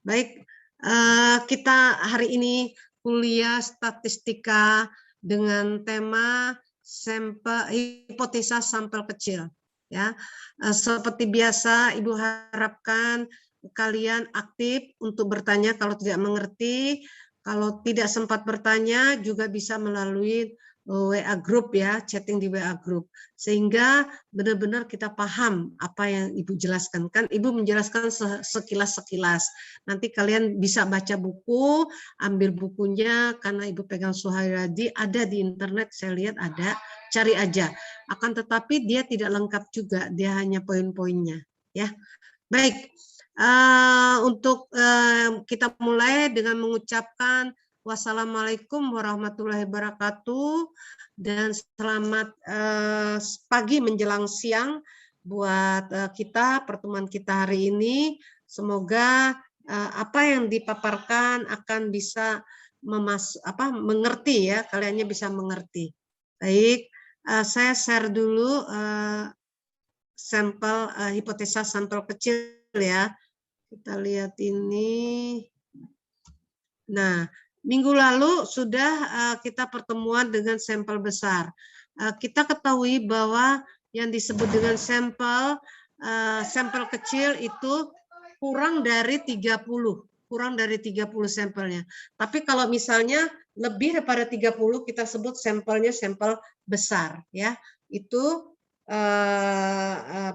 Baik, kita hari ini kuliah statistika dengan tema hipotesa sampel kecil. Ya, seperti biasa, Ibu harapkan kalian aktif untuk bertanya kalau tidak mengerti. Kalau tidak sempat bertanya juga bisa melalui WA group ya, chatting di WA group. Sehingga benar-benar kita paham apa yang Ibu jelaskan. Kan Ibu menjelaskan sekilas-sekilas. Nanti kalian bisa baca buku, ambil bukunya karena Ibu pegang Suhairadi, ada di internet, saya lihat ada, cari aja. Akan tetapi dia tidak lengkap juga, dia hanya poin-poinnya. Ya, baik. Untuk kita mulai dengan mengucapkan wassalamualaikum warahmatullahi wabarakatuh dan selamat pagi menjelang siang buat kita pertemuan kita hari ini. Semoga apa yang dipaparkan akan bisa mengerti ya, kaliannya bisa mengerti. Baik, saya share dulu sampel hipotesa sampel kecil ya. Kita lihat ini. Nah, minggu lalu sudah kita pertemuan dengan sampel besar. Kita ketahui bahwa yang disebut dengan sampel kecil itu kurang dari 30 sampelnya. Tapi kalau misalnya lebih daripada 30 kita sebut sampelnya sampel besar ya. Itu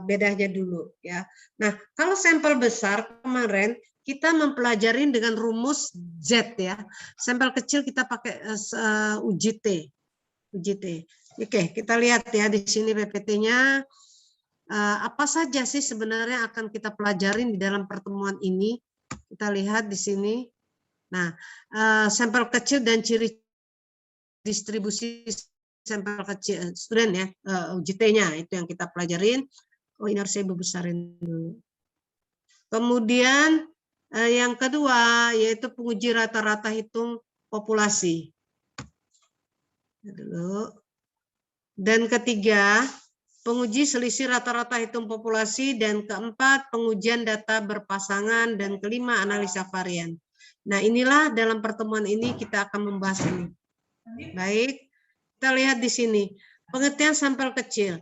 bedanya dulu ya. Nah, kalau sampel besar kemarin kita mempelajari dengan rumus Z ya. Sampel kecil kita pakai UJT. Oke, kita lihat ya di sini PPT-nya. Apa saja sih sebenarnya akan kita pelajari di dalam pertemuan ini? Kita lihat di sini. Nah, sampel kecil dan ciri distribusi sampel kecil student ya, UJT-nya itu yang kita pelajarin. Oh, ini harus saya besarin dulu. Kemudian yang kedua yaitu penguji rata-rata hitung populasi. Dan ketiga, penguji selisih rata-rata hitung populasi, dan keempat, pengujian data berpasangan, dan kelima, analisa varian. Nah, inilah dalam pertemuan ini kita akan membahas ini. Baik, kita lihat di sini pengertian sampel kecil.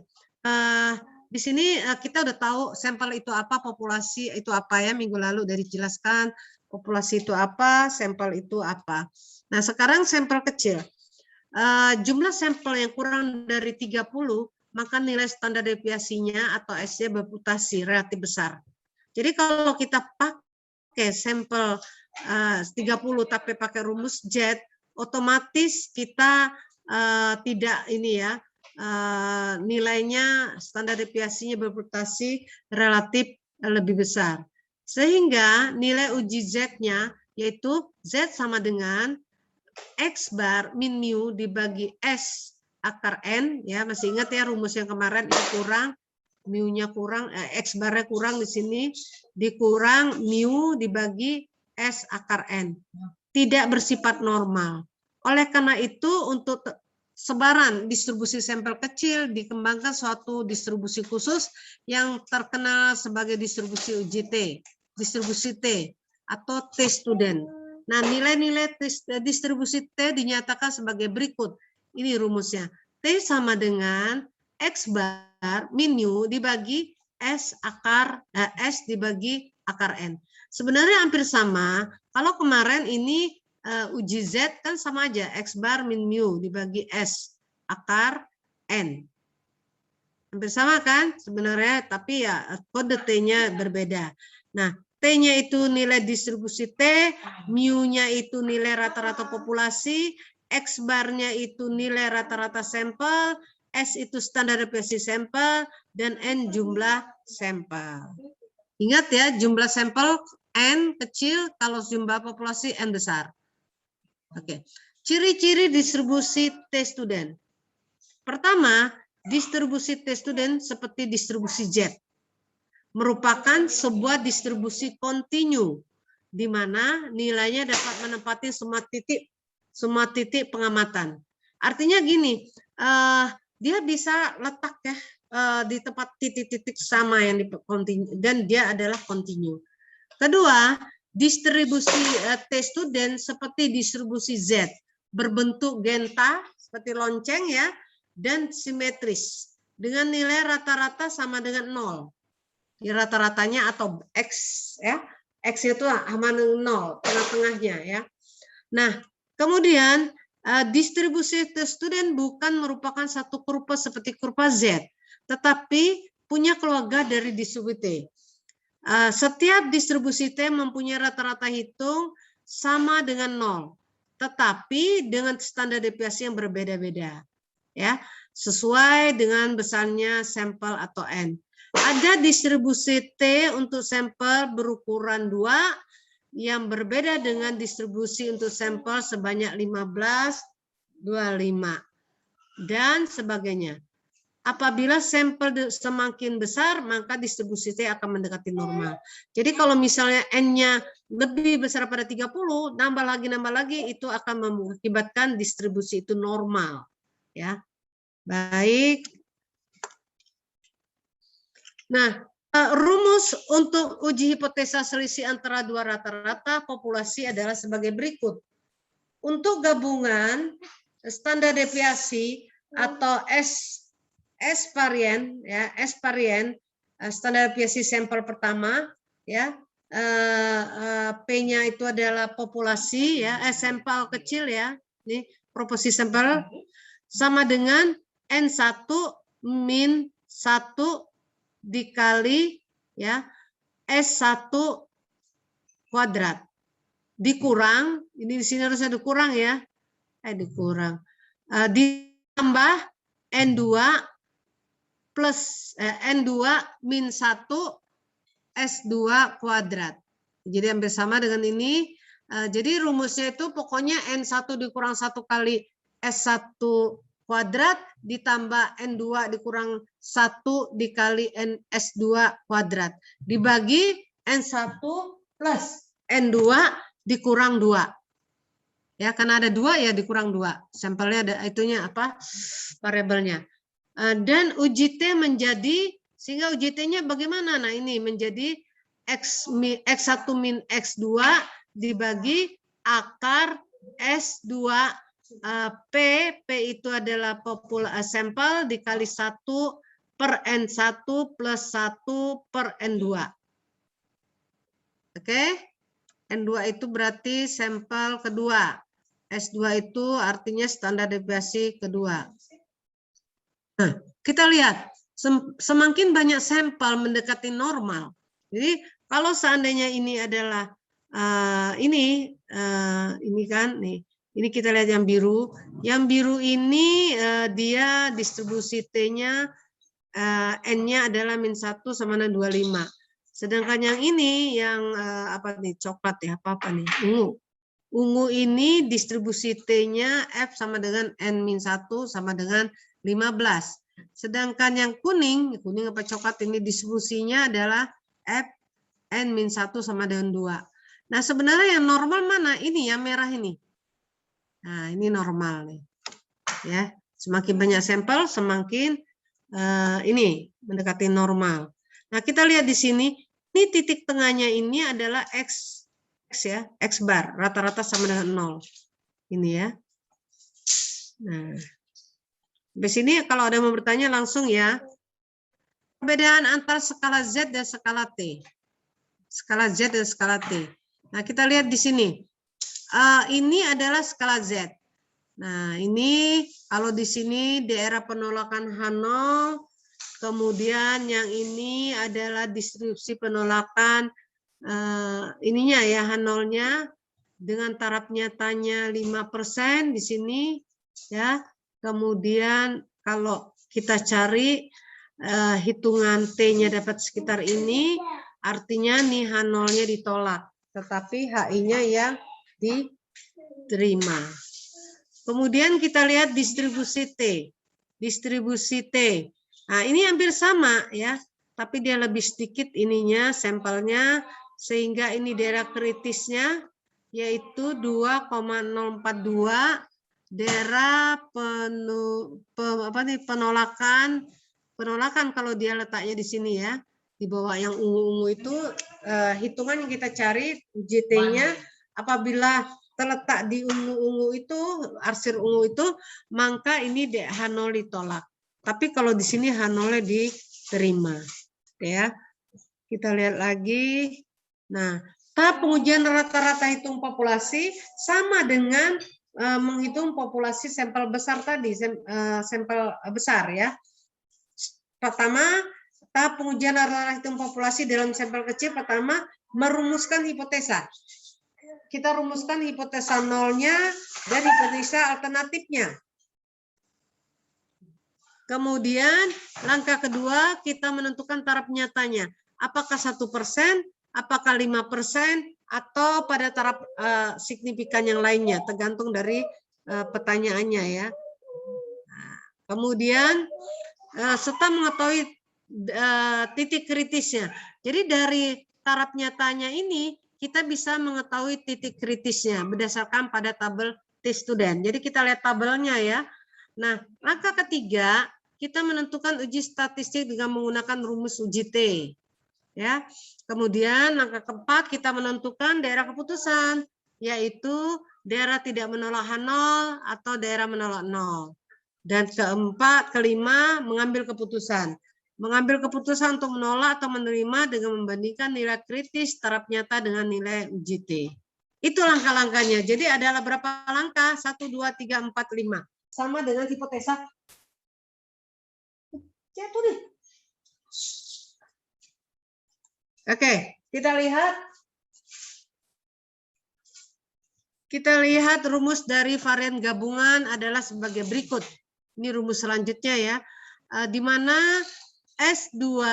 Di sini kita udah tahu sampel itu apa, populasi itu apa ya, minggu lalu udah dijelaskan populasi itu apa, sampel itu apa. Nah, sekarang sampel kecil. Jumlah sampel yang kurang dari 30, maka nilai standar deviasinya atau S-nya berputasi relatif besar. Jadi kalau kita pakai sampel 30 tapi pakai rumus Z, otomatis kita tidak ini ya, nilainya standar deviasinya berputasi relatif lebih besar. Sehingga nilai uji Z-nya yaitu Z sama dengan X bar min mu dibagi S akar N, ya masih ingat ya rumus yang kemarin itu kurang, mu-nya kurang, X barnya kurang di sini, dikurang mu dibagi S akar N. Tidak bersifat normal. Oleh karena itu untuk sebaran distribusi sampel kecil dikembangkan suatu distribusi khusus yang terkenal sebagai distribusi UJT, distribusi T atau T student. Nah, nilai-nilai distribusi T dinyatakan sebagai berikut. Ini rumusnya. T sama dengan X bar min mu dibagi S dibagi akar N. Sebenarnya hampir sama. Kalau kemarin ini uji Z kan sama aja. X bar min mu dibagi S akar N. Hampir sama kan sebenarnya, tapi ya kode T-nya berbeda. Nah, T-nya itu nilai distribusi T, mu-nya itu nilai rata-rata populasi, X bar-nya itu nilai rata-rata sampel, S itu standar deviasi sampel, dan N jumlah sampel. Ingat ya, jumlah sampel N kecil, kalau jumlah populasi N besar. Oke. Ciri-ciri distribusi T student. Pertama, distribusi T student seperti distribusi Z. Merupakan sebuah distribusi kontinu di mana nilainya dapat menempati semua titik pengamatan. Artinya gini, dia bisa letak ya di tempat titik-titik sama yang di kontinu dan dia adalah kontinu. Kedua, distribusi T student seperti distribusi Z, berbentuk genta seperti lonceng ya, dan simetris dengan nilai rata-rata sama dengan 0. Di rata-ratanya atau X ya. X itu sama dengan 0, tengah-tengahnya ya. Nah, kemudian distribusi T student bukan merupakan satu kurva seperti kurva Z, tetapi punya keluarga dari distribusi T. Setiap distribusi T mempunyai rata-rata hitung sama dengan 0, tetapi dengan standar deviasi yang berbeda-beda, ya, sesuai dengan besarnya sampel atau N. Ada distribusi T untuk sampel berukuran 2 yang berbeda dengan distribusi untuk sampel sebanyak 15, 25, dan sebagainya. Apabila sampel semakin besar, maka distribusi T akan mendekati normal. Jadi kalau misalnya N-nya lebih besar pada 30, nambah lagi, itu akan mengakibatkan distribusi itu normal. Ya, baik. Nah, rumus untuk uji hipotesa selisih antara dua rata-rata populasi adalah sebagai berikut. Untuk gabungan standar deviasi atau S varian ya, S varian standar deviasi sampel pertama ya, P-nya itu adalah populasi ya, sampel kecil ya, ini proporsi sampel sama dengan N1 min 1 dikali ya S1 kuadrat dikurang, ini di sini harus ada kurang ya, dikurang ditambah N2 plus N2 min 1 S2 kuadrat. Jadi hampir sama dengan ini. Jadi rumusnya itu pokoknya N1 dikurang 1 kali S1 kuadrat ditambah N2 dikurang 1 dikali S2 kuadrat. Dibagi N1 plus N2 dikurang 2. Ya, karena ada 2 ya dikurang 2. Sampelnya ada itunya apa? Variabelnya. Dan uji T menjadi, sehingga uji T-nya bagaimana? Nah, ini menjadi X1 min X2 dibagi akar S2 P itu adalah sampel dikali 1 per N1 plus 1 per N2. Oke? N2 itu berarti sampel kedua. S2 itu artinya standar deviasi kedua. Nah, kita lihat semakin banyak sampel mendekati normal. Jadi kalau seandainya ini adalah ini kan nih, ini kita lihat yang biru. Yang biru ini dia distribusi T-nya N-nya adalah min 1 sama dengan 25. Sedangkan yang ini yang apa nih, coklat ya, apa nih, ungu. Ungu ini distribusi T-nya F sama dengan N-1 sama dengan 15. Sedangkan yang kuning apa coklat ini distribusinya adalah F N-1 sama dengan 2. Nah, sebenarnya yang normal mana? Ini yang merah ini. Nah, ini normal nih. Ya, semakin banyak sampel semakin ini mendekati normal. Nah, kita lihat di sini, ini titik tengahnya ini adalah X ya, X bar, rata-rata sama dengan 0. Ini ya. Nah, di sini kalau ada yang mau bertanya langsung ya. Perbedaan antara skala Z dan skala T. Skala Z dan skala T. Nah, kita lihat di sini. Ini adalah skala Z. Nah, ini kalau di sini daerah penolakan H0, kemudian yang ini adalah distribusi penolakan ininya ya, H0-nya dengan taraf nyatanya 5% di sini ya. Kemudian kalau kita cari hitungan T-nya dapat sekitar ini, artinya nih H0-nya ditolak, tetapi HI-nya yang diterima. Kemudian kita lihat distribusi T. Distribusi T. Nah, ini hampir sama ya, tapi dia lebih sedikit ininya sampelnya, sehingga ini daerah kritisnya yaitu 2,042, daerah penolakan kalau dia letaknya di sini ya. Di bawah yang ungu-ungu itu hitungan yang kita cari UJT-nya apabila terletak di ungu-ungu itu, arsir ungu itu, maka ini H0 ditolak. Tapi kalau di sini H0 diterima. Ya. Kita lihat lagi. Nah, tahap pengujian rata-rata hitung populasi sama dengan menghitung populasi sampel besar tadi, sampel besar ya. Pertama, tahap pengujian rata-rata hitung populasi dalam sampel kecil pertama merumuskan hipotesa. Kita rumuskan hipotesa nolnya dan hipotesa alternatifnya. Kemudian langkah kedua kita menentukan taraf nyatanya. Apakah 1%, apakah 5%, atau pada taraf signifikan yang lainnya, tergantung dari pertanyaannya ya. Nah, kemudian serta mengetahui titik kritisnya. Jadi dari taraf nyatanya ini kita bisa mengetahui titik kritisnya berdasarkan pada tabel T-student. Jadi kita lihat tabelnya ya. Nah, langkah ketiga kita menentukan uji statistik dengan menggunakan rumus UJT. Ya. Kemudian langkah keempat kita menentukan daerah keputusan, yaitu daerah tidak menolak H0 atau daerah menolak 0. Dan kelima mengambil keputusan. Mengambil keputusan untuk menolak atau menerima dengan membandingkan nilai kritis taraf nyata dengan nilai UJT. Itu langkah-langkahnya. Jadi adalah berapa langkah? 1, 2, 3, 4, 5. Sama dengan hipotesa. Jatuh nih. Oke, kita lihat rumus dari varian gabungan adalah sebagai berikut. Ini rumus selanjutnya ya, di mana S2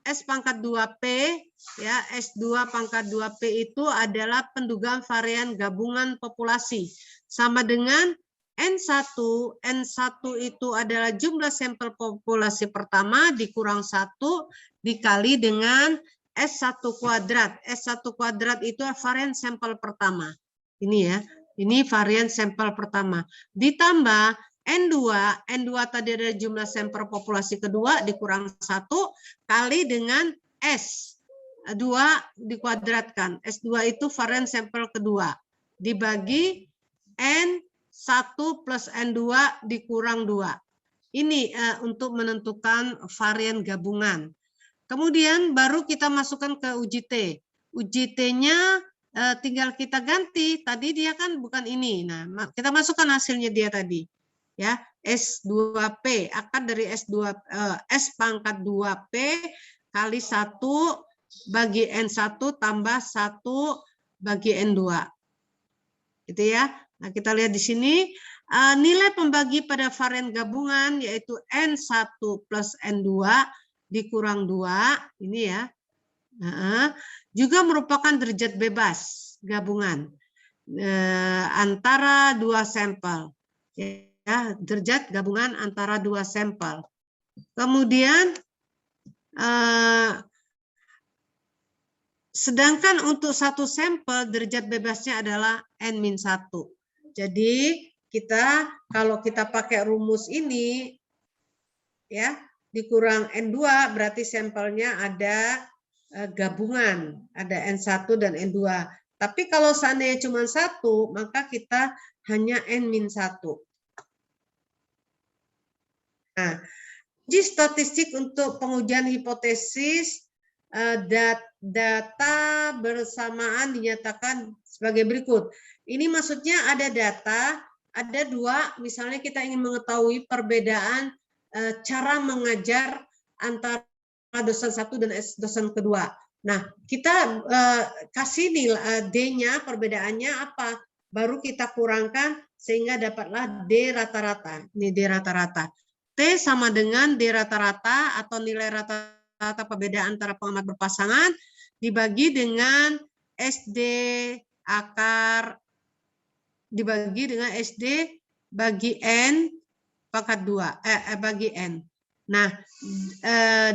S pangkat 2P ya, S2 pangkat 2P itu adalah pendugaan varian gabungan populasi sama dengan N1 itu adalah jumlah sampel populasi pertama dikurang 1 dikali dengan S1 kuadrat. S1 kuadrat itu varian sampel pertama. Ini ya, ini varian sampel pertama. Ditambah N2 tadi ada jumlah sampel populasi kedua dikurang 1 kali dengan S2 dikuadratkan. S2 itu varian sampel kedua. Dibagi N1 plus N2 dikurang 2. Ini untuk menentukan varian gabungan. Kemudian baru kita masukkan ke UJT. UJT-nya tinggal kita ganti. Tadi dia kan bukan ini. Nah, kita masukkan hasilnya dia tadi. Ya, S2P akar dari S pangkat 2P kali 1 bagi N1 tambah 1 bagi N2. Gitu ya. Nah, kita lihat di sini nilai pembagi pada varian gabungan yaitu N1 plus N2 dikurang 2, ini ya, juga merupakan derajat bebas gabungan antara dua sampel, ya, derajat gabungan antara dua sampel. Kemudian sedangkan untuk satu sampel derajat bebasnya adalah N-1. Jadi kita kalau kita pakai rumus ini, ya, dikurang N2 berarti sampelnya ada gabungan, ada N1 dan N2. Tapi kalau seandainya cuma 1, maka kita hanya N-1. Nah, uji statistik untuk pengujian hipotesis data bersamaan dinyatakan sebagai berikut. Ini maksudnya ada data, ada dua, misalnya kita ingin mengetahui perbedaan cara mengajar antara dosen satu dan dosen kedua. Nah, kita kasih nilai D-nya, perbedaannya apa? Baru kita kurangkan sehingga dapatlah D rata-rata. Ini D rata-rata. T sama dengan D rata-rata atau nilai rata-rata perbedaan antara pengamat berpasangan dibagi dengan SD akar dibagi dengan SD bagi N pangkat 2 bagi N. Nah,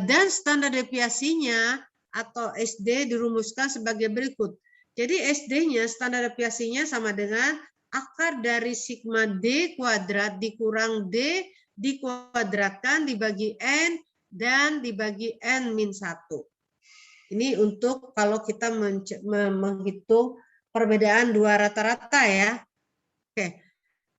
dan standar deviasinya atau SD dirumuskan sebagai berikut. Jadi SD-nya standar deviasinya sama dengan akar dari sigma D kuadrat dikurang D dikuadratkan dibagi N dan dibagi N-1. Ini untuk kalau kita menghitung perbedaan dua rata-rata ya. Oke.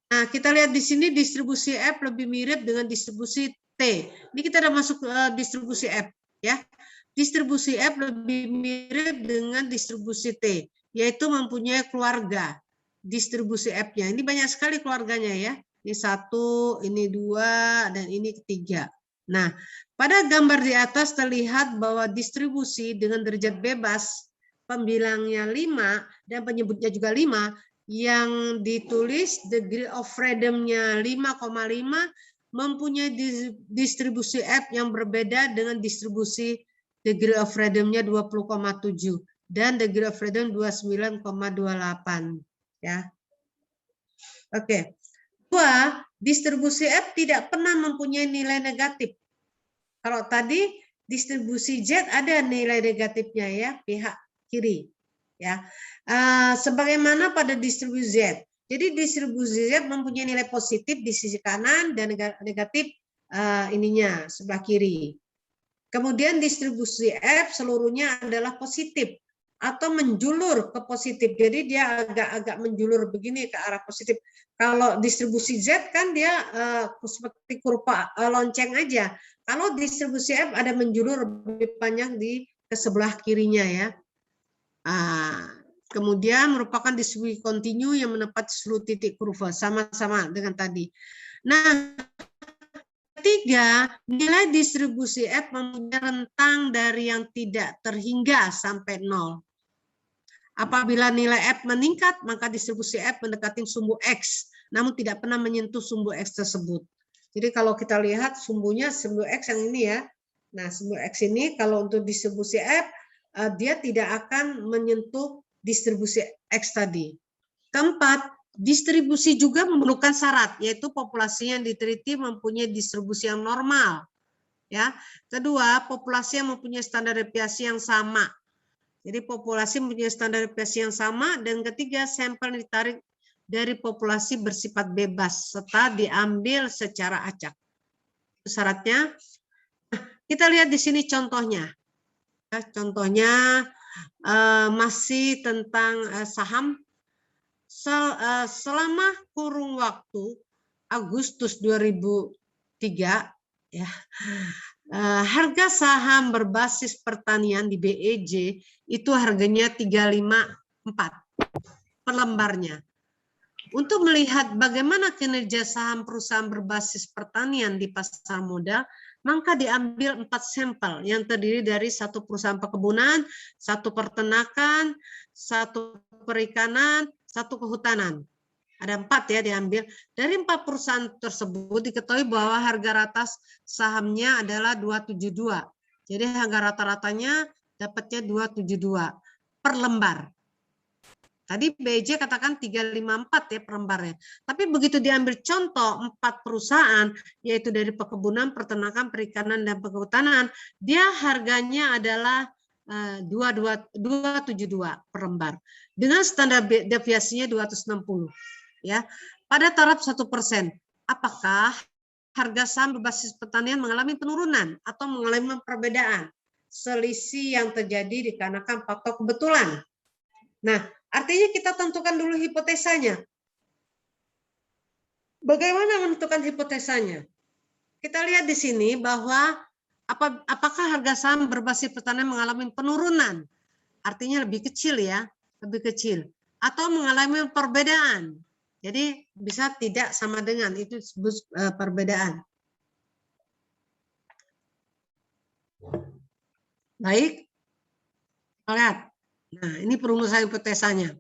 Nah, kita lihat di sini distribusi F lebih mirip dengan distribusi T. Ini kita udah masuk distribusi F ya. Distribusi F lebih mirip dengan distribusi T, yaitu mempunyai keluarga. Distribusi F-nya ini banyak sekali keluarganya ya. Ini 1, ini 2, dan ini ketiga. Nah, pada gambar di atas terlihat bahwa distribusi dengan derajat bebas, pembilangnya 5 dan penyebutnya juga 5, yang ditulis degree of freedom-nya 5,5 mempunyai distribusi F yang berbeda dengan distribusi degree of freedom-nya 20,7 dan degree of freedom 29,28 ya. Oke. Dua, distribusi F tidak pernah mempunyai nilai negatif. Kalau tadi distribusi Z ada nilai negatifnya ya, pihak kiri ya. Sebagaimana pada distribusi Z. Jadi distribusi Z mempunyai nilai positif di sisi kanan dan negatif ininya sebelah kiri. Kemudian distribusi F seluruhnya adalah positif atau menjulur ke positif. Jadi dia agak-agak menjulur begini ke arah positif. Kalau distribusi Z kan dia seperti kurva lonceng aja. Kalau distribusi F ada menjulur lebih panjang ke sebelah kirinya ya. Kemudian merupakan distribusi kontinu yang menempati seluruh titik kurva sama-sama dengan tadi. Nah, ketiga, nilai distribusi F mempunyai rentang dari yang tidak terhingga sampai 0. Apabila nilai F meningkat, maka distribusi F mendekati sumbu X, namun tidak pernah menyentuh sumbu X tersebut. Jadi kalau kita lihat sumbunya, sumbu X yang ini ya. Nah, sumbu X ini kalau untuk distribusi F, dia tidak akan menyentuh distribusi X tadi. Keempat, distribusi juga memerlukan syarat, yaitu populasi yang diteliti mempunyai distribusi yang normal. Ya. Kedua, populasi yang mempunyai standar deviasi yang sama. Jadi populasi mempunyai standar deviasi yang sama. Dan ketiga, sampel ditarik dari populasi bersifat bebas serta diambil secara acak. Itu syaratnya. Kita lihat di sini contohnya. Contohnya masih tentang saham. Selama kurun waktu Agustus 2003 ya, harga saham berbasis pertanian di BEJ itu harganya 354 per lembarnya. Untuk melihat bagaimana kinerja saham perusahaan berbasis pertanian di pasar modal, maka diambil 4 sampel yang terdiri dari 1 perusahaan perkebunan, 1 peternakan, 1 perikanan, 1 kehutanan. Ada 4 ya diambil. Dari 4 perusahaan tersebut diketahui bahwa harga rata sahamnya adalah 272. Jadi harga rata-ratanya dapatnya 272 per lembar. Tadi BJ katakan 354 ya per lembarnya. Tapi begitu diambil contoh 4 perusahaan, yaitu dari perkebunan, peternakan, perikanan, dan kehutanan, dia harganya adalah 272 per lembar. Dengan standar deviasinya 260. Ya, pada taraf 1%, apakah harga saham berbasis pertanian mengalami penurunan atau mengalami perbedaan? Selisih yang terjadi dikarenakan faktor kebetulan. Nah, artinya kita tentukan dulu hipotesanya. Bagaimana menentukan hipotesanya? Kita lihat di sini bahwa apakah harga saham berbasis pertanian mengalami penurunan? Artinya lebih kecil ya, lebih kecil. Atau mengalami perbedaan. Jadi bisa tidak sama dengan, itu disebut perbedaan. Baik, kita lihat. Nah, ini perumusan hipotesanya.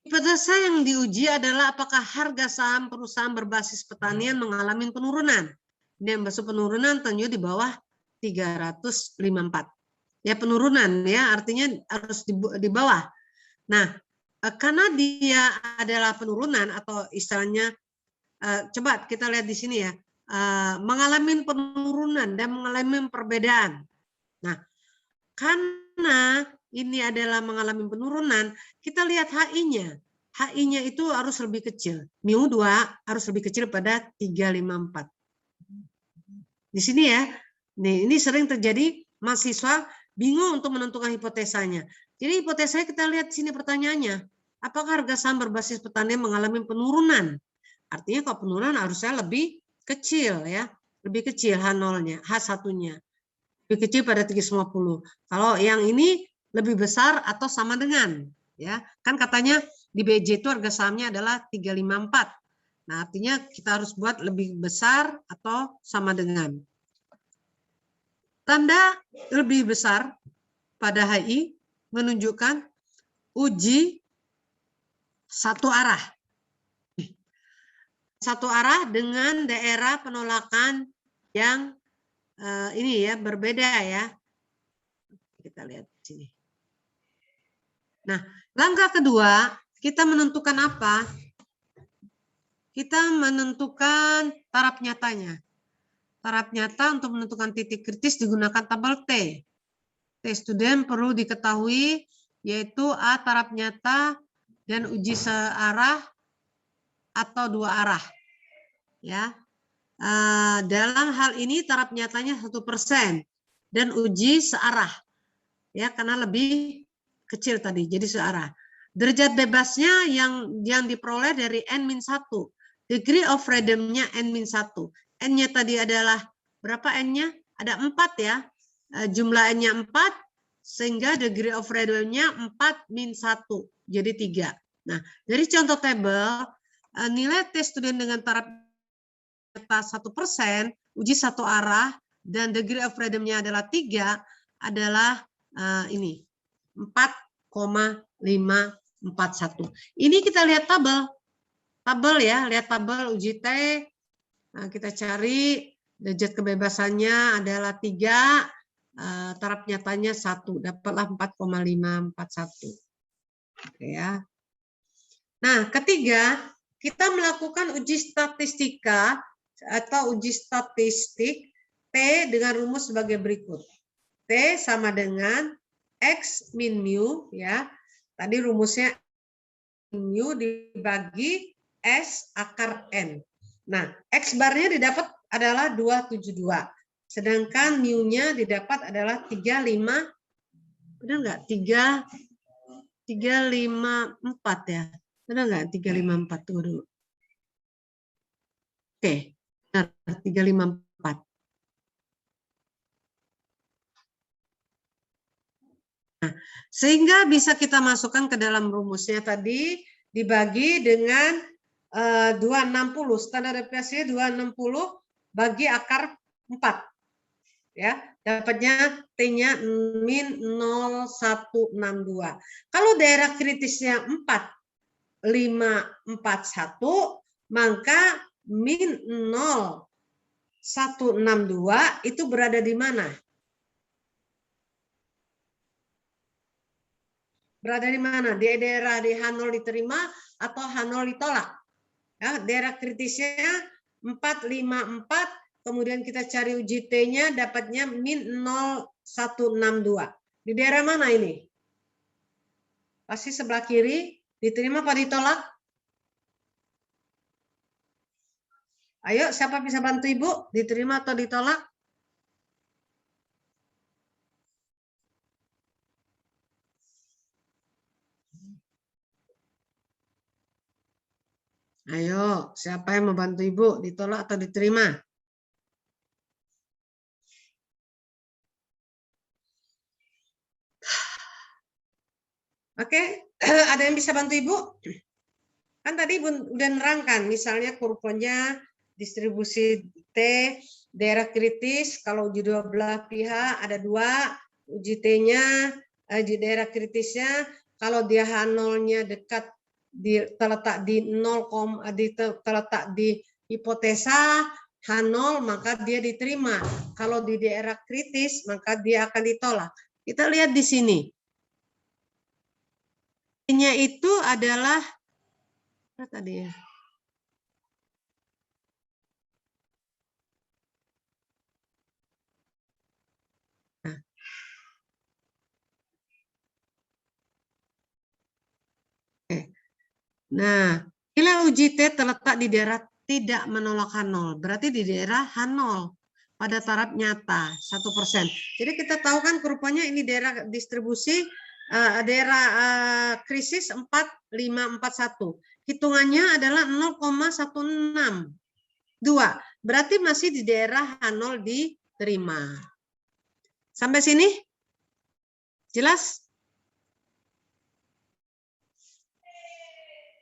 Hipotesa yang diuji adalah apakah harga saham perusahaan berbasis pertanian mengalami penurunan. Ini yang maksud penurunan tentunya di bawah 354. Ya penurunan ya, artinya harus di bawah. Nah, karena dia adalah penurunan atau istilahnya, coba kita lihat di sini ya, mengalami penurunan dan mengalami perbedaan. Nah, karena ini adalah mengalami penurunan, kita lihat HI-nya. HI-nya itu harus lebih kecil. Mu2 harus lebih kecil pada 354. Di sini ya, nih, ini sering terjadi mahasiswa bingung untuk menentukan hipotesanya. Jadi hipotesanya kita lihat sini pertanyaannya. Apakah harga saham berbasis petani mengalami penurunan? Artinya kalau penurunan harusnya lebih kecil ya. Lebih kecil H0-nya, H1-nya. Lebih kecil pada 350. Kalau yang ini lebih besar atau sama dengan ya. Kan katanya di BJ itu harga sahamnya adalah 354. Nah, artinya kita harus buat lebih besar atau sama dengan. Tanda lebih besar pada HI menunjukkan uji satu arah. Satu arah dengan daerah penolakan yang ini ya berbeda ya. Kita lihat di sini. Nah, langkah kedua kita menentukan apa? Kita menentukan taraf nyatanya. Taraf nyata untuk menentukan titik kritis digunakan tabel T. T student perlu diketahui yaitu A taraf nyata dan uji searah atau dua arah. Ya, dalam hal ini taraf nyatanya 1% dan uji searah. Ya, karena lebih kecil tadi, jadi searah. Derajat bebasnya yang diperoleh dari N-1. Degree of freedom-nya N-1. N-nya tadi adalah berapa N-nya? Ada 4 ya. Jumlah N-nya 4, sehingga degree of freedom-nya 4-1. Jadi 3. Nah, dari contoh tabel, nilai tes student dengan taraf nyata 1%, uji satu arah, dan degree of freedom-nya adalah 3, adalah ini, 4,541. Ini kita lihat tabel. Tabel ya, lihat tabel uji T. Nah, kita cari derajat kebebasannya adalah 3, taraf nyatanya 1, dapatlah 4,541. Oke ya. Nah, ketiga, kita melakukan uji statistika atau uji statistik T dengan rumus sebagai berikut. T sama dengan X min mu ya. Tadi rumusnya mu dibagi S akar N. Nah, X barnya didapat adalah 272. Sedangkan mu-nya didapat adalah 35, benar nggak? 354 ya. Benar nggak? 354 tunggu dulu. Oke, benar 354. Nah, sehingga bisa kita masukkan ke dalam rumusnya tadi dibagi dengan 260, standar deviasinya 260 bagi akar 4. Ya, dapatnya T-nya min 0162. Kalau daerah kritisnya 4541, maka min 0162 itu berada di mana? Berada di mana? Di daerah di H0 diterima atau H0 ditolak? Ya, daerah kritisnya 454, kemudian kita cari uji T-nya dapatnya min 0162. Di daerah mana ini? Pasti sebelah kiri, diterima apa ditolak? Ayo, siapa bisa bantu Ibu? Diterima atau ditolak? Ayo, siapa yang membantu Ibu? Ditolak atau diterima? Oke, ada yang bisa bantu Ibu? Kan tadi udah nerangkan, misalnya kurvanya distribusi T, daerah kritis, kalau uji dua belah pihak ada 2, uji T-nya, di daerah kritisnya, kalau dia H0-nya dekat, terletak di 0, terletak di hipotesa H0, maka dia diterima. Kalau di daerah kritis, maka dia akan ditolak. Kita lihat di sini. T-nya itu adalah apa tadi ya? Nah, nilai uji T terletak di daerah tidak menolak H0, berarti di daerah H0. pada taraf nyata 1%. Jadi kita tahu kan rupanya ini daerah distribusi daerah krisis 4541. Hitungannya adalah 0,162. Berarti masih di daerah H0 diterima. Sampai sini? Jelas?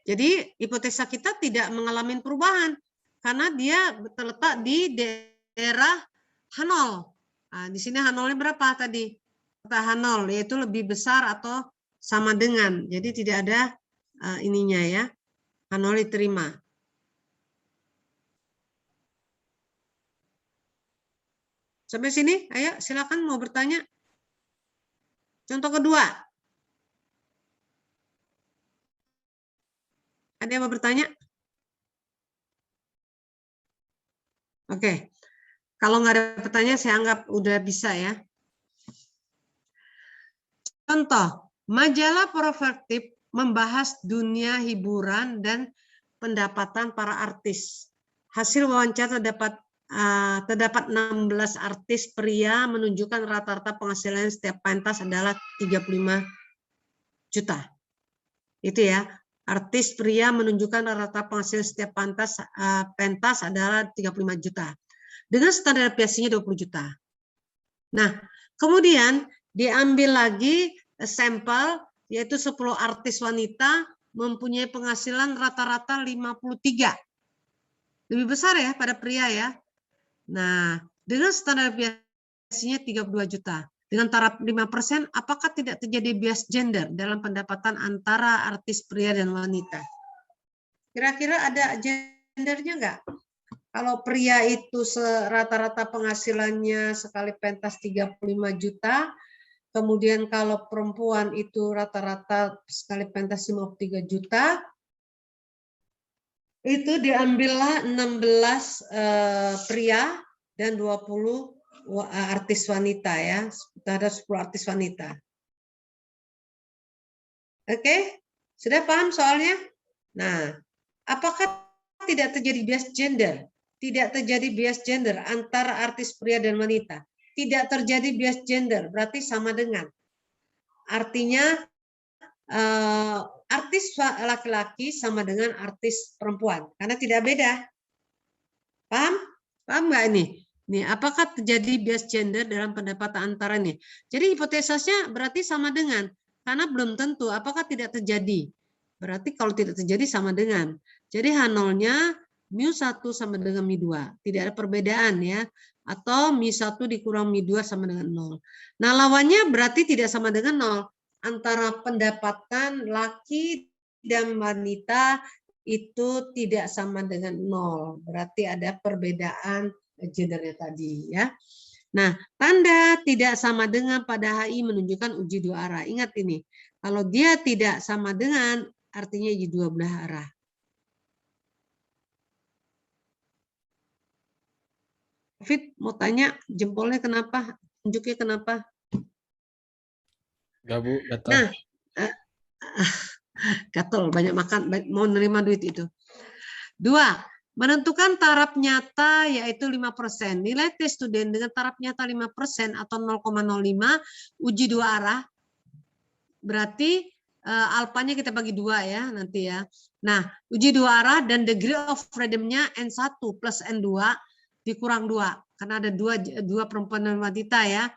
Jadi hipotesa kita tidak mengalami perubahan karena dia terletak di daerah H0. Nah, di sini H0-nya berapa tadi? H0 yaitu lebih besar atau sama dengan. Jadi tidak ada ininya ya. H0 diterima. Sampai sini, ayo silakan mau bertanya. Contoh kedua. Ada yang mau bertanya? Oke. Kalau nggak ada pertanyaan, saya anggap udah bisa ya. Contoh, majalah Provertip membahas dunia hiburan dan pendapatan para artis. Hasil wawancara terdapat 16 artis pria menunjukkan rata-rata penghasilan setiap pentas adalah 35 juta. Itu ya. Artis pria menunjukkan rata-rata penghasilan setiap pentas adalah 35 juta. Dengan standar deviasinya 20 juta. Nah, kemudian diambil lagi sampel, yaitu 10 artis wanita mempunyai penghasilan rata-rata 53. Lebih besar ya pada pria ya. Nah, dengan standar deviasinya 32 juta. Dengan taraf 5%, apakah tidak terjadi bias gender dalam pendapatan antara artis pria dan wanita? Kira-kira ada gendernya nggak? Kalau pria itu rata-rata penghasilannya sekali pentas 35 juta, kemudian kalau perempuan itu rata-rata sekali pentas 53 juta, itu diambillah 16 pria dan 20 artis wanita ya, ada 10 artis wanita. Oke, sudah paham soalnya? Nah, apakah tidak terjadi bias gender? Tidak terjadi bias gender antara artis pria dan wanita. Tidak terjadi bias gender, berarti sama dengan. Artinya artis laki-laki sama dengan artis perempuan, karena tidak beda. Paham? Paham nggak ini? Nih, apakah terjadi bias gender dalam pendapatan antara nih? Jadi hipotesisnya berarti sama dengan, karena belum tentu. Apakah tidak terjadi? Berarti kalau tidak terjadi sama dengan. Jadi H0-nya μ1 sama dengan μ2. Tidak ada perbedaan ya. Atau μ1 dikurang μ2 sama dengan 0. Nah, lawannya berarti tidak sama dengan 0. Antara pendapatan laki dan wanita itu tidak sama dengan 0. Berarti ada perbedaan gendernya tadi ya. Nah, tanda tidak sama dengan pada HI menunjukkan uji dua arah. Ingat ini, kalau dia tidak sama dengan artinya uji dua belah arah. Fit mau tanya jempolnya kenapa? Tunjuknya kenapa? Enggak, Bu, gatal. Nah, gatal banyak makan, mau nerima duit itu. 2. Menentukan taraf nyata yaitu 5%. Nilai tes student dengan taraf nyata 5% atau 0,05 uji dua arah. Berarti alfanya kita bagi 2 ya nanti ya. Nah, uji dua arah dan degree of freedom-nya N1 plus N2 dikurang 2. Karena ada dua perempuan dan wanita ya.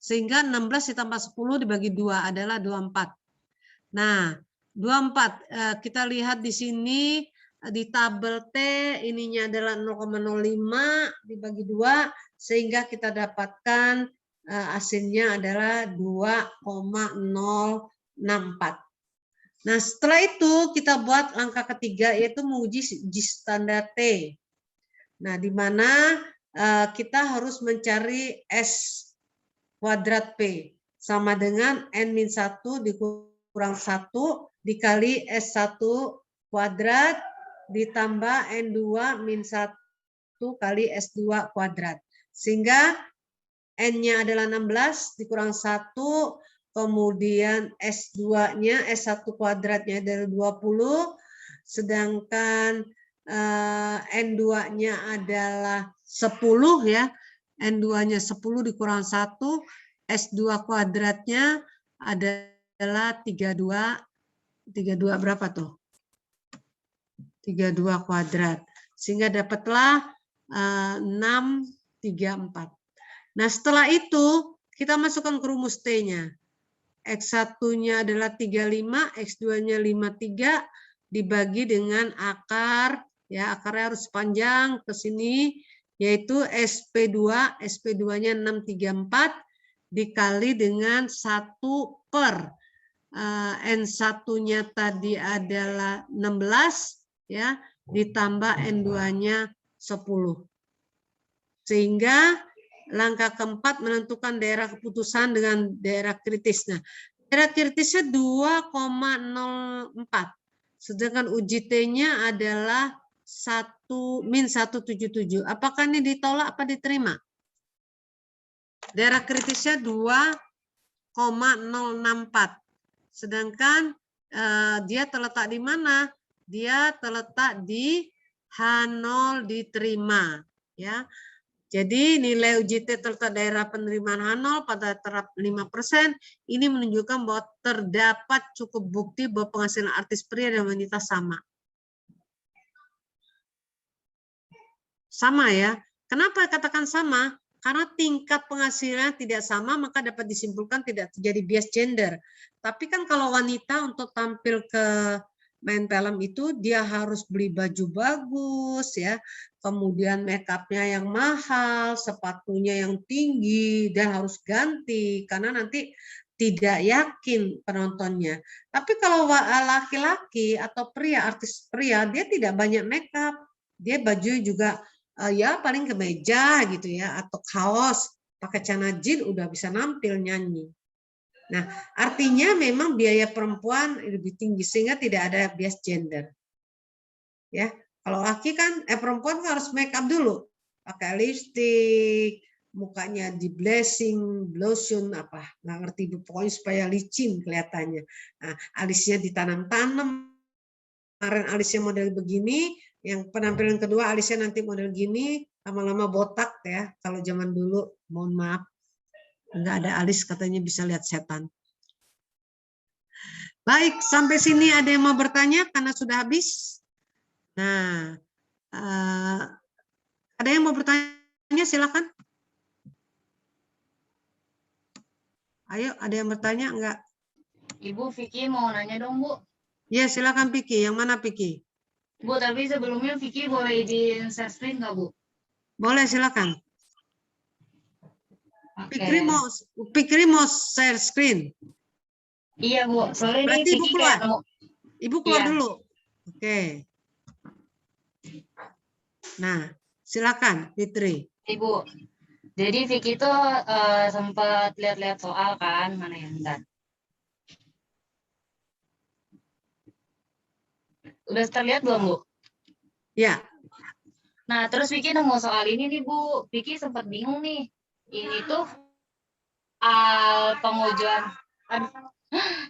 Sehingga 16 ditambah 10 dibagi 2 adalah 24. Nah, 24 kita lihat di sini di tabel T ininya adalah 0,05 dibagi 2 sehingga kita dapatkan hasilnya adalah 2,064. Nah, setelah itu kita buat langkah ketiga yaitu menguji uji standar T. Nah, di mana kita harus mencari S kuadrat P sama dengan N-1 dikurang 1 dikali S1 kuadrat ditambah N2 min 1 kali S2 kuadrat. Sehingga N-nya adalah 16 dikurang 1, kemudian S2-nya, S1 kuadratnya adalah 20, sedangkan N2-nya adalah 10 ya. N2-nya 10 dikurang 1, S2 kuadratnya adalah 32 berapa tuh? 32 kuadrat. Sehingga dapatlah 634. Nah, setelah itu kita masukkan ke rumus T-nya. X1-nya adalah 35, X2-nya 53 dibagi dengan akar, ya akarnya harus panjang ke sini, yaitu SP2-nya 634 dikali dengan 1 per N1-nya tadi adalah 16, ya, ditambah N2-nya 10. Sehingga langkah keempat menentukan daerah keputusan dengan daerah kritis. Nah, daerah kritisnya 2,04. Sedangkan uji T-nya adalah -177. Apakah ini ditolak apa diterima? Daerah kritisnya 2,064. Sedangkan dia terletak di mana? Dia terletak di H0 diterima, ya. Jadi nilai uji T terletak daerah penerimaan H0 pada taraf 5%, ini menunjukkan bahwa terdapat cukup bukti bahwa penghasilan artis pria dan wanita sama. Sama ya. Kenapa katakan sama? Karena tingkat penghasilan tidak sama, maka dapat disimpulkan tidak terjadi bias gender. Tapi kan kalau wanita untuk tampil ke main film itu dia harus beli baju bagus ya, kemudian make up-nya yang mahal, sepatunya yang tinggi dan harus ganti karena nanti tidak yakin penontonnya. Tapi kalau laki-laki atau pria, artis pria, dia tidak banyak make up, dia baju juga ya paling kemeja gitu ya atau kaos, pakai celana jeans udah bisa nampil nyanyi. Nah, artinya memang biaya perempuan lebih tinggi sehingga tidak ada bias gender. Ya, kalau laki kan perempuan kan harus make up dulu, pakai lipstick, mukanya di blessing, blushing apa, nggak ngerti pokoknya supaya licin kelihatannya. Nah, alisnya ditanam-tanam. Kemarin alisnya model begini, yang penampilan kedua alisnya nanti model gini, lama-lama botak ya. Kalau zaman dulu, mohon maaf, nggak ada alis katanya bisa lihat setan. Baik, sampai sini ada yang mau bertanya karena sudah habis? Nah, ada yang mau bertanya silakan. Ayo, ada yang bertanya enggak? Ibu Vicky mau nanya dong, Bu. Ya, silakan Vicky. Yang mana Vicky? Bu, tapi sebelumnya Vicky boleh izin share screen nggak, Bu? Boleh, silakan. Okay. Fikri mau share screen. Iya, Bu. Soalnya berarti ini Ibu keluar. Ibu keluar dulu. Oke. Nah, silakan Fitri. Ibu. Jadi Vicky itu sempat lihat-lihat soal kan, mana yang enggak. Udah terlihat belum, Bu? Ya. Nah, terus Vicky nemu soal ini nih, Bu. Vicky sempat bingung nih. Ini tuh pengujian.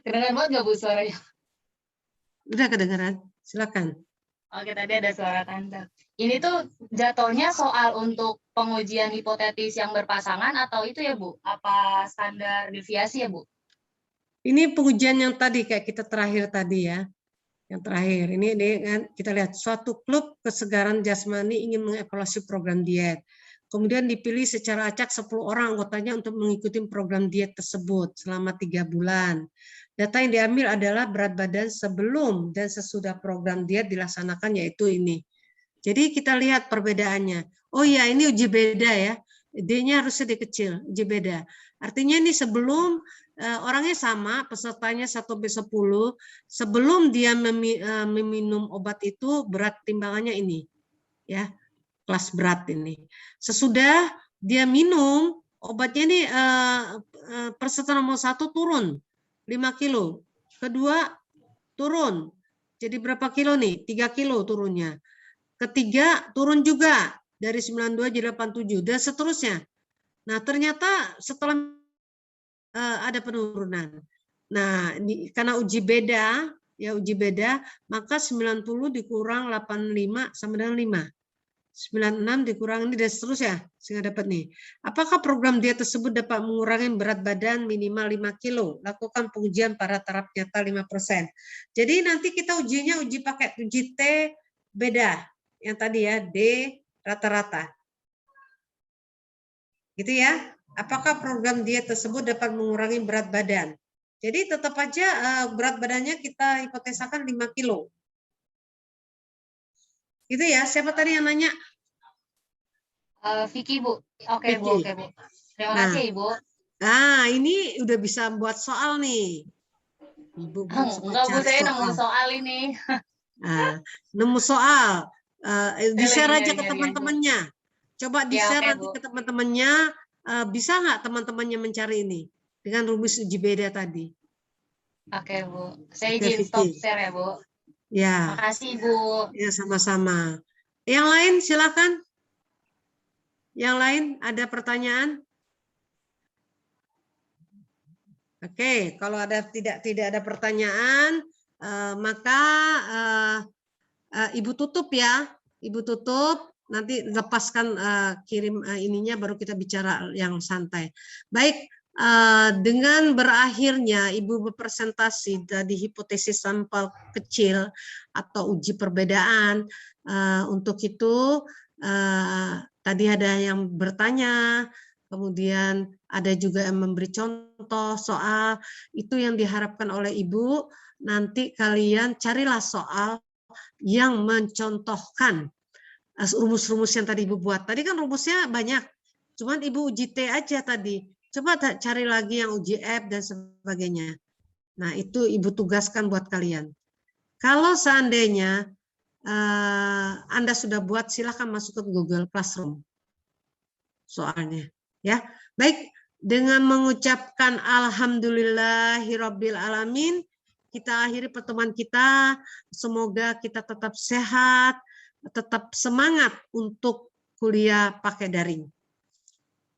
Kedengeran banget nggak, Bu, suaranya? Udah kedengeran. Silakan. Oke, tadi ada suara tante. Ini tuh jatuhnya soal untuk pengujian hipotetis yang berpasangan atau itu ya, Bu? Apa standar deviasi ya, Bu? Ini pengujian yang tadi kayak kita terakhir tadi ya. Yang terakhir ini kan kita lihat suatu klub kesegaran jasmani ingin mengevaluasi program diet. Kemudian dipilih secara acak 10 orang anggotanya untuk mengikuti program diet tersebut selama 3 bulan. Data yang diambil adalah berat badan sebelum dan sesudah program diet dilaksanakan, yaitu ini. Jadi kita lihat perbedaannya. Oh iya, ini uji beda ya. D-nya harusnya dikecil, uji beda. Artinya ini sebelum orangnya sama, pesertanya 1/10, sebelum dia meminum obat itu berat timbangannya ini. Ya, kelas berat ini. Sesudah dia minum obatnya ini peserta nomor 1 turun 5 kilo, kedua turun jadi berapa kilo nih? 3 kilo turunnya. Ketiga turun juga dari 92 jadi 87 dan seterusnya. Nah, ternyata setelah ada penurunan. Nah, karena uji beda, ya uji beda, maka 90 dikurang 85 sama dengan 5. 96 dikurangi dan seterusnya sehingga dapat nih. Apakah program diet tersebut dapat mengurangi berat badan minimal 5 kilo? Lakukan pengujian pada taraf nyata 5%. Jadi nanti kita ujinya uji pakai uji T beda. Yang tadi ya, D rata-rata. Gitu ya. Apakah program diet tersebut dapat mengurangi berat badan? Jadi tetap aja berat badannya kita hipotesakan 5 kilo. Gitu ya. Siapa tadi yang nanya? Vicky, Bu. Oke, Vicky. Bu. Oke, Bu. Terima Nah. kasih, Ibu. Nah, ini udah bisa buat soal nih. Ibu belum sempat Enggak, Bu. cari Saya soal. nemu soal ini. Nah, nemu soal. Di-share aja ke nyari-nyari aja. teman-temannya. Coba Ya, di-share oke, nanti Bu. ke teman-temannya. Bisa nggak teman-temannya mencari ini? Dengan rumus uji beda tadi. Oke, Bu. Saya Oke, izin Vicky. stop share ya, Bu. Ya. Makasih, Bu. Ya, sama-sama. Yang lain silakan. Yang lain ada pertanyaan? Oke, kalau tidak ada pertanyaan, maka Ibu tutup ya. Ibu tutup, nanti lepaskan kirim ininya baru kita bicara yang santai. Baik, dengan berakhirnya Ibu berpresentasi dari hipotesis sampel kecil atau uji perbedaan, untuk itu tadi ada yang bertanya, kemudian ada juga yang memberi contoh soal, itu yang diharapkan oleh Ibu, nanti kalian carilah soal yang mencontohkan rumus-rumus yang tadi Ibu buat. Tadi kan rumusnya banyak, cuman Ibu uji T aja tadi. Coba cari lagi yang uji F dan sebagainya. Nah, itu Ibu tugaskan buat kalian. Kalau seandainya Anda sudah buat, silahkan masuk ke Google Classroom soalnya. Ya, baik. Dengan mengucapkan Alhamdulillahirabbil alamin, kita akhiri pertemuan kita. Semoga kita tetap sehat, tetap semangat untuk kuliah pakai daring.